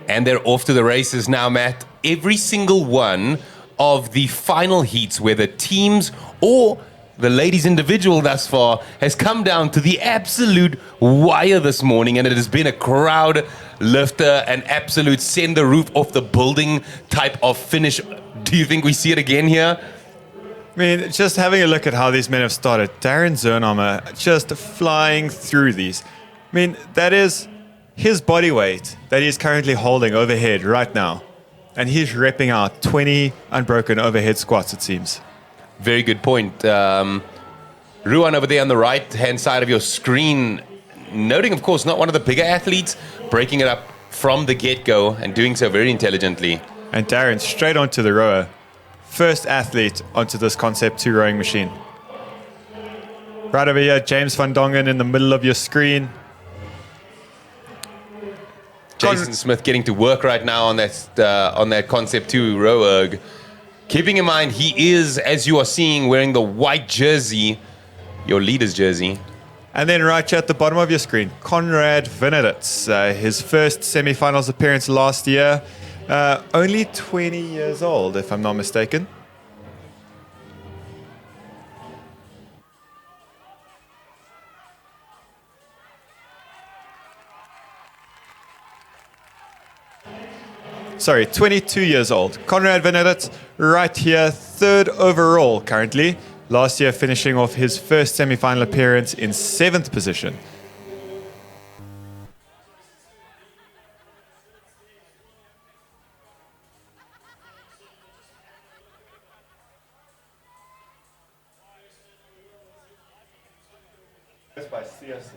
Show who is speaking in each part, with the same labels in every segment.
Speaker 1: And they're off to the races now, Matt. Every single one of the final heats, whether teams or the ladies individual thus far, has come down to the absolute wire this morning, and it has been a crowd lifter, an absolute send the roof off the building type of finish. Do you think we see it again here?
Speaker 2: I mean, just having a look at how these men have started. Darren Zernhammer just flying through these. I mean, that is his body weight that he's currently holding overhead right now. And he's repping out 20 unbroken overhead squats, it seems.
Speaker 1: Very good point. Ruan over there on the right-hand side of your screen, noting, of course, not one of the bigger athletes, breaking it up from the get-go and doing so very intelligently.
Speaker 2: And Darren straight onto the rower. First athlete onto this Concept 2 rowing machine. Right over here, James van Dongen in the middle of your screen.
Speaker 1: Jason Smith getting to work right now on that Concept 2 row erg. Keeping in mind, he is, as you are seeing, wearing the white jersey, your leader's jersey.
Speaker 2: And then right here at the bottom of your screen, Conrad Veneditz, his first semifinals appearance last year. Only 20 years old, if I'm not mistaken. Sorry, 22 years old. Conrad Veneditz, right here, third overall currently. Last year finishing off his first semifinal appearance in 7th position. By CSC.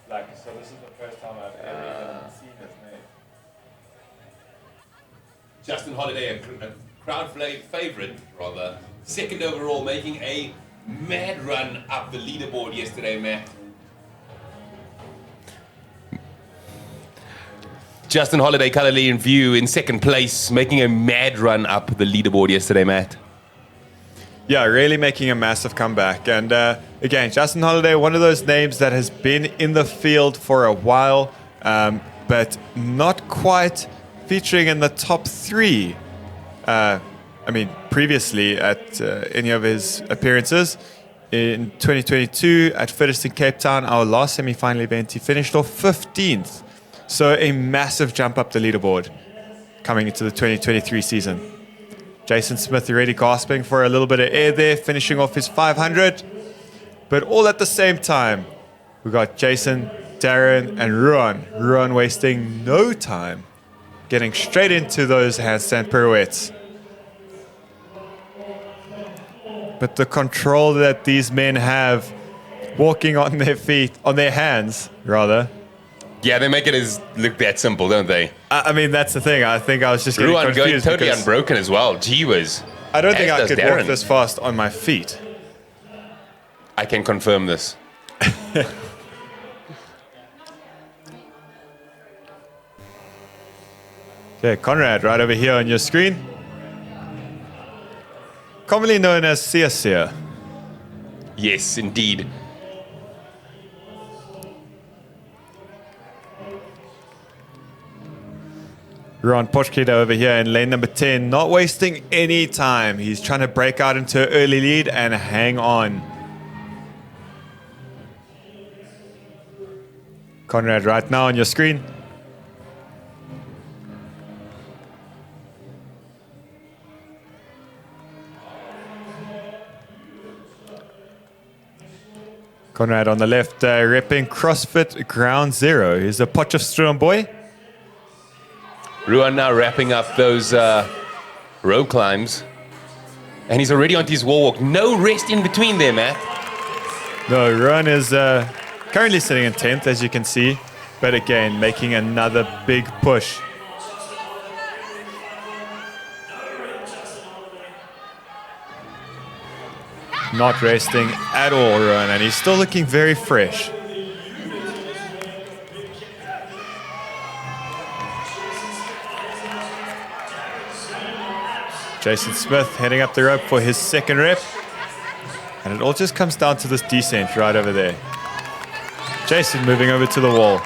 Speaker 2: So this is the first time I've ever seen his name.
Speaker 1: Justin Holiday, a crowd favorite, rather. Second overall, making a mad run up the leaderboard yesterday, Matt. Justin Holiday, currently in view in second place, making a mad run up the leaderboard yesterday, Matt.
Speaker 2: Yeah, really making a massive comeback. And again, Justin Holiday, one of those names that has been in the field for a while, but not quite featuring in the top 3. Previously at any of his appearances. In 2022 at Fittest in Cape Town, our last semi-final event, he finished off 15th. So a massive jump up the leaderboard coming into the 2023 season. Jason Smith already gasping for a little bit of air there, finishing off his 500. But all at the same time, we got Jason, Darren, and Ruan. Ruan wasting no time, getting straight into those handstand pirouettes. But the control that these men have, walking on their feet, on their hands, rather.
Speaker 1: Yeah, they make it look that simple, don't they?
Speaker 2: I mean, that's the thing. I think I was just getting
Speaker 1: Ruan
Speaker 2: confused.
Speaker 1: going totally unbroken as well. Gee whiz.
Speaker 2: I don't think I could
Speaker 1: Darren.
Speaker 2: walk this fast on my feet.
Speaker 1: I can confirm this.
Speaker 2: Okay, Conrad, right over here on your screen. Commonly known as Sia.
Speaker 1: Yes, indeed.
Speaker 2: Ron Pochkita over here in lane number 10, not wasting any time. He's trying to break out into an early lead and hang on. Conrad right now on your screen. Conrad on the left, repping CrossFit Ground Zero. He's a Potchefstroom boy.
Speaker 1: Ruan now wrapping up those row climbs. And he's already onto his wall walk. No rest in between there, Matt.
Speaker 2: No, Ruan is currently sitting in 10th, as you can see. But again, making another big push. Not resting at all, Ruan, and he's still looking very fresh. Jason Smith heading up the rope for his second rep. And it all just comes down to this descent right over there. Jason moving over to the wall.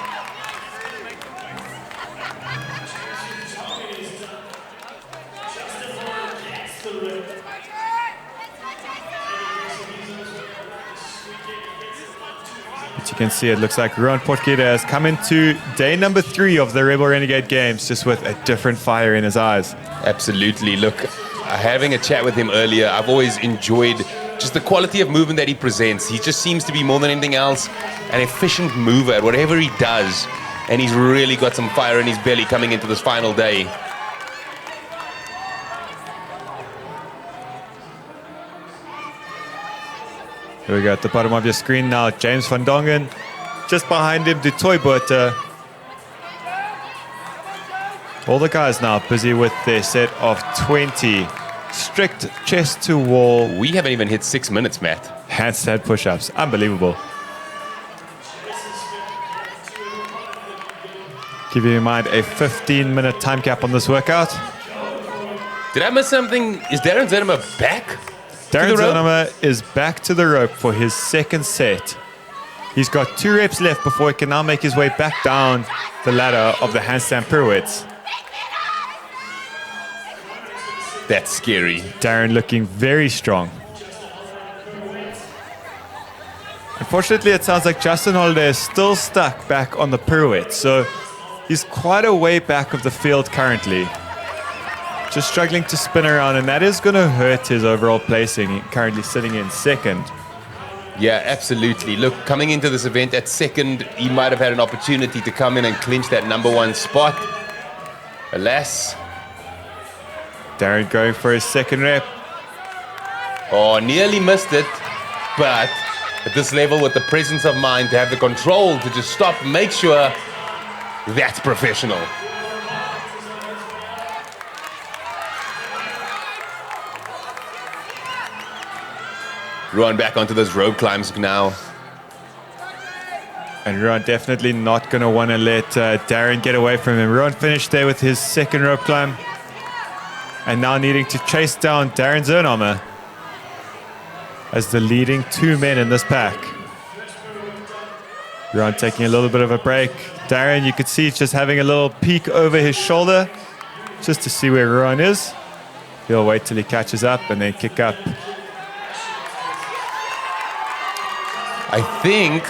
Speaker 2: you can see, it looks like Ruan Potgieter has come into day number 3 of the Rebel Renegade Games just with a different fire in his eyes.
Speaker 1: Absolutely. Look, having a chat with him earlier, I've always enjoyed just the quality of movement that he presents. He just seems to be, more than anything else, an efficient mover at whatever he does. And he's really got some fire in his belly coming into this final day.
Speaker 2: Here we go at the bottom of your screen now. James van Dongen. Just behind him, Du Toibutter. All the guys now busy with their set of 20 strict chest to wall
Speaker 1: We haven't even hit 6 minutes, Matt.
Speaker 2: handstand push-ups. Unbelievable. Keep in mind a 15-minute time cap on this workout.
Speaker 1: Did I miss something? Is Darren Zenema back?
Speaker 2: Darren
Speaker 1: the rope?
Speaker 2: Zonema is back to the rope for his second set. He's got 2 reps left before he can now make his way back down the ladder of the handstand pirouettes.
Speaker 1: That's scary.
Speaker 2: Darren looking very strong. Unfortunately, it sounds like Justin Holiday is still stuck back on the pirouette, so he's quite a way back of the field currently. Just struggling to spin around, and that is going to hurt his overall placing, currently sitting in second.
Speaker 1: Yeah, absolutely. Look, coming into this event at second, he might have had an opportunity to come in and clinch that number 1 spot. Alas.
Speaker 2: Darren going for his second rep.
Speaker 1: Oh, nearly missed it. But at this level, with the presence of mind to have the control to just stop, make sure, that's professional. Ruan back onto those rope climbs now.
Speaker 2: And Ruan definitely not going to want to let Darren get away from him. Ruan finished there with his second rope climb. And now needing to chase down Darren Zernhammer as the leading 2 men in this pack. Ruan taking a little bit of a break. Darren, you could see, just having a little peek over his shoulder just to see where Ruan is. He'll wait till he catches up and then kick up.
Speaker 1: I think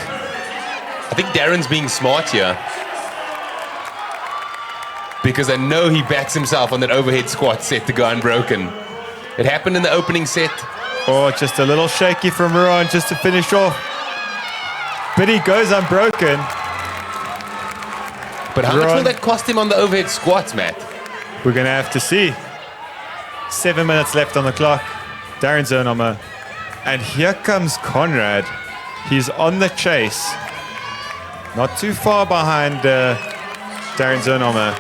Speaker 1: Darren's being smart here. Because I know he backs himself on that overhead squat set to go unbroken. It happened in the opening set.
Speaker 2: Oh, just a little shaky from Ruan just to finish off. But he goes unbroken.
Speaker 1: But how much will that cost him on the overhead squats, Matt?
Speaker 2: We're going to have to see. 7 minutes left on the clock. Darren Zernhammer. And here comes Conrad. He's on the chase. Not too far behind Darren Zernhammer.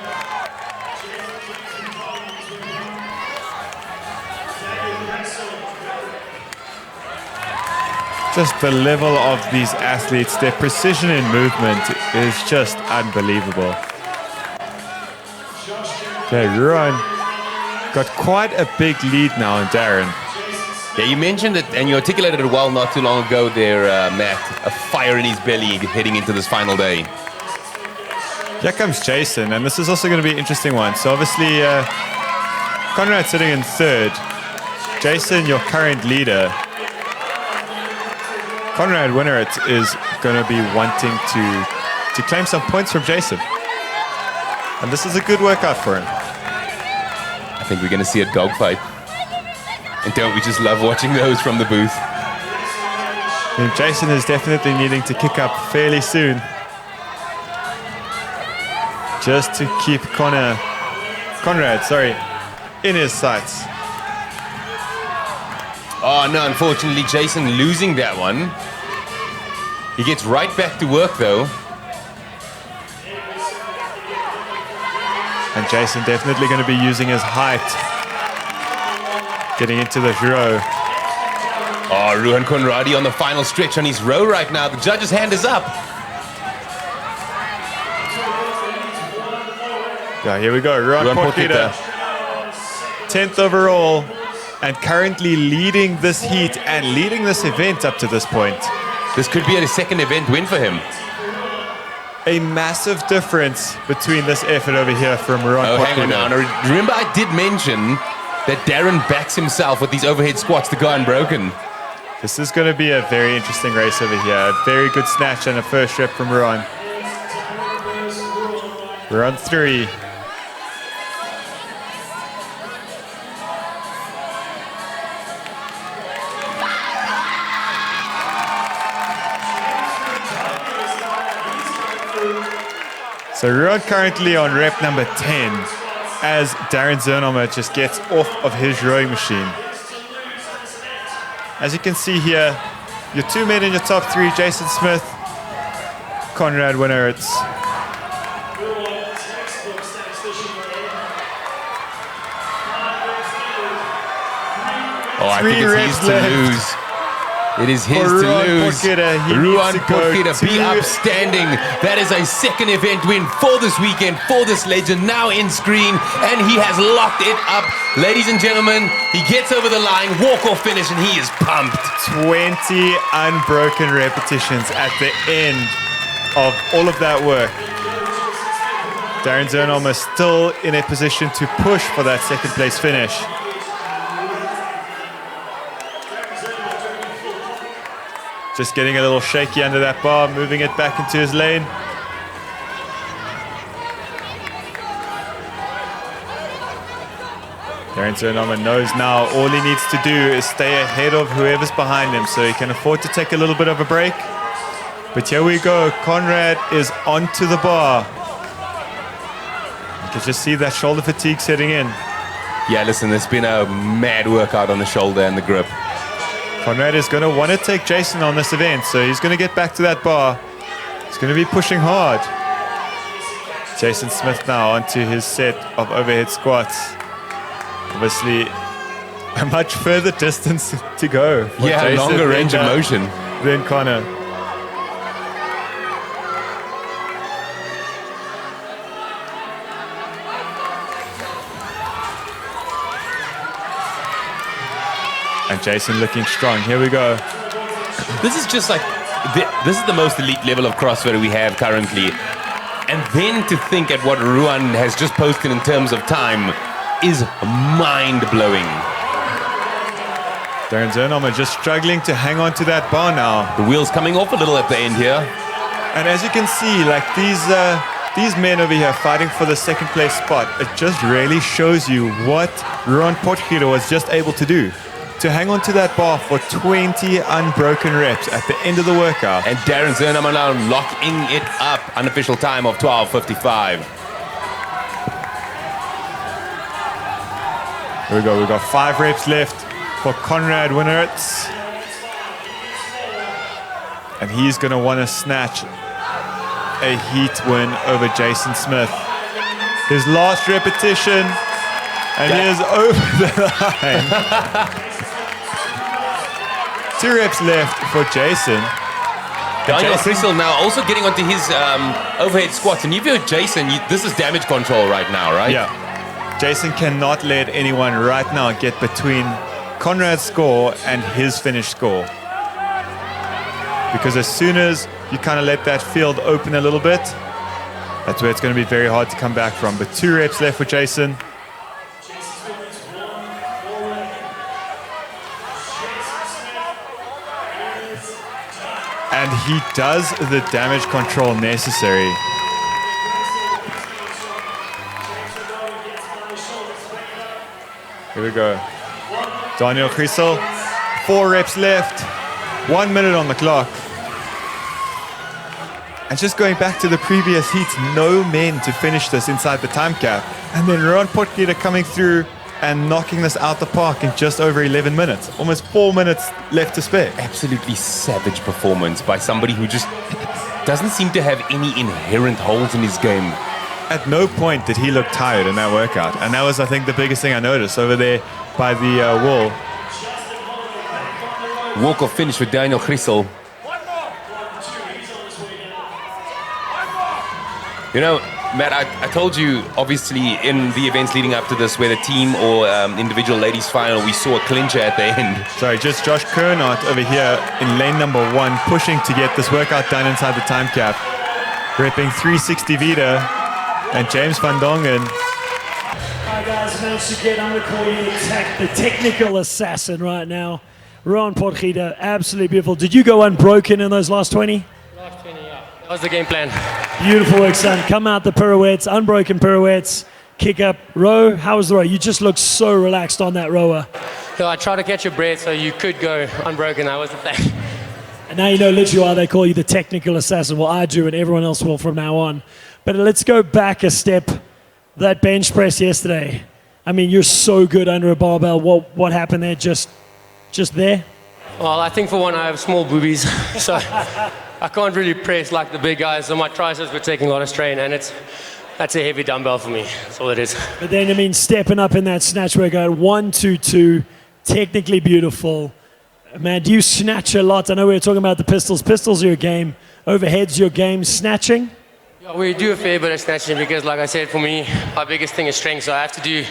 Speaker 2: Just the level of these athletes, their precision in movement is just unbelievable. Okay, Ruan got quite a big lead now on Darren.
Speaker 1: Yeah, you mentioned it and you articulated it well not too long ago there, Matt. A fire in his belly heading into this final day.
Speaker 2: Here comes Jason, and this is also going to be an interesting one. So obviously, Conrad sitting in third. Jason, your current leader. Conrad Winnert is going to be wanting to claim some points from Jason. And this is a good workout for him.
Speaker 1: I think we're going to see a dogfight. And don't we just love watching those from the booth?
Speaker 2: And Jason is definitely needing to kick up fairly soon. Just to keep Conrad, in his sights.
Speaker 1: Oh no, unfortunately Jason losing that one. He gets right back to work though.
Speaker 2: And Jason definitely going to be using his height. Getting into the row.
Speaker 1: Oh, Ruan Conradi on the final stretch on his row right now. The judge's hand is up.
Speaker 2: Yeah, here we go. Ruan Potgieter. 10th overall. And currently leading this heat and leading this event up to this point.
Speaker 1: This could be a second event win for him.
Speaker 2: A massive difference between this effort over here from Ruan Potgieter.
Speaker 1: Oh, hang on now. Remember I did mention that Darren backs himself with these overhead squats to go unbroken.
Speaker 2: This is going to be a very interesting race over here. A very good snatch and a first rep from Ruan. We're on 3. So Ruan currently on rep number 10 as Darren Zernomer just gets off of his rowing machine. As you can see here, your 2 men in your top 3, Jason Smith, Conrad Winneritz.
Speaker 1: Oh, I think it's his to lose. It is his to lose. Ruan Potgieter, be upstanding. That is a second event win for this weekend, for this legend, now in screen, and he has locked it up. Ladies and gentlemen, he gets over the line, walk-off finish, and he is pumped.
Speaker 2: 20 unbroken repetitions at the end of all of that work. Darren Zernomer still in a position to push for that second place finish. Just getting a little shaky under that bar, moving it back into his lane. Darren Zernomer knows now all he needs to do is stay ahead of whoever's behind him, so he can afford to take a little bit of a break. But here we go, Conrad is onto the bar. You can just see that shoulder fatigue setting in.
Speaker 1: Yeah, listen, there's been a mad workout on the shoulder and the grip.
Speaker 2: Conrad is going to want to take Jason on this event, so he's going to get back to that bar. He's going to be pushing hard. Jason Smith now onto his set of overhead squats. Obviously, a much further distance to go.
Speaker 1: Yeah,
Speaker 2: Jason
Speaker 1: longer range of motion
Speaker 2: than Connor. And Jason looking strong. Here we go.
Speaker 1: This is just like, this is the most elite level of CrossFit we have currently. And then to think at what Ruan has just posted in terms of time is mind-blowing.
Speaker 2: Darren Zernomer just struggling to hang on to that bar now.
Speaker 1: The wheel's coming off a little at the end here.
Speaker 2: And as you can see, like these men over here fighting for the second place spot, it just really shows you what Ruan Potgieter was just able to do. To hang on to that bar for 20 unbroken reps at the end of the workout.
Speaker 1: And Darren Zernomer now locking it up. Unofficial time of 12:55.
Speaker 2: Here we go. We've got 5 reps left for Conrad Winneritz. And he's going to want to snatch a heat win over Jason Smith. His last repetition. And he is over the line. 2 reps left for Jason.
Speaker 1: Daniel Crystal now also getting onto his overhead squats. And you've heard Jason, this is damage control right now, right?
Speaker 2: Yeah. Jason cannot let anyone right now get between Conrad's score and his finished score. Because as soon as you kind of let that field open a little bit, that's where it's going to be very hard to come back from. But 2 reps left for Jason. And he does the damage control necessary. Here we go. Daniel Crisel, 4 reps left, 1 minute on the clock. And just going back to the previous heats, no men to finish this inside the time cap. And then Ruan Potgieter coming through and knocking this out the park in just over 11 minutes. Almost 4 minutes left to spare.
Speaker 1: Absolutely savage performance by somebody who just doesn't seem to have any inherent holes in his game.
Speaker 2: At no point did he look tired in that workout. And that was, I think, the biggest thing I noticed over there by the wall.
Speaker 1: Walk-off finish for Daniel Crisel. You know, Matt, I told you, obviously, in the events leading up to this, where the team or individual ladies final, we saw a clincher at the end.
Speaker 2: Sorry, just Josh Kernot over here in lane number 1, pushing to get this workout done inside the time cap. Repping 360 Vita, and James van Dongen.
Speaker 3: All right, guys, managed to get, I'm going to call you the technical assassin right now. Ron Potgieter, absolutely beautiful. Did you go unbroken in those last 20?
Speaker 4: Last 20, yeah. That was the game plan.
Speaker 3: Beautiful work, son. Come out the pirouettes, unbroken pirouettes, kick up, row. How was the row? You just looked so relaxed on that rower.
Speaker 4: So I tried to catch your breath so you could go unbroken. That was the plan.
Speaker 3: And now you know literally why they call you the technical assassin. Well, I do, and everyone else will from now on. But let's go back a step. That bench press yesterday. I mean, you're so good under a barbell. What happened there? Just there?
Speaker 4: Well, I think for one, I have small boobies, so I can't really press like the big guys. So my triceps were taking a lot of strain, and that's a heavy dumbbell for me. That's all it is.
Speaker 3: But then, I mean, stepping up in that snatch workout, 1, 2, 2, technically beautiful. Man, do you snatch a lot? I know we were talking about the pistols. Pistols are your game. Overheads your game. Snatching?
Speaker 4: Yeah, we do a fair bit of snatching because, like I said, for me, my biggest thing is strength. So I have to do,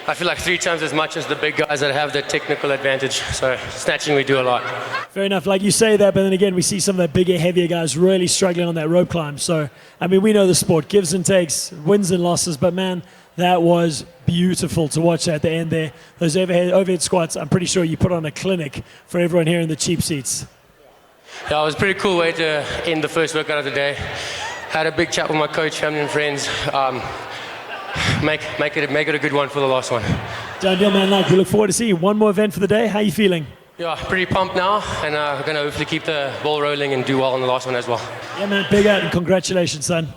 Speaker 4: I feel like 3 times as much as the big guys that have the technical advantage. So snatching, we do a lot.
Speaker 3: Fair enough. Like you say that, but then again, we see some of the bigger, heavier guys really struggling on that rope climb. So, I mean, we know the sport. Gives and takes, wins and losses. But, man, that was beautiful to watch at the end there. Those overhead squats, I'm pretty sure you put on a clinic for everyone here in the cheap seats.
Speaker 4: Yeah, it was a pretty cool way to end the first workout of the day. Had a big chat with my coach, family and friends. Make it a good one for the last one.
Speaker 3: Done deal, man. Like, we look forward to seeing you. One more event for the day. How are you feeling?
Speaker 4: Yeah, pretty pumped now, and we're going to hopefully keep the ball rolling and do well on the last one as well.
Speaker 3: Yeah, man. Big out and congratulations, son.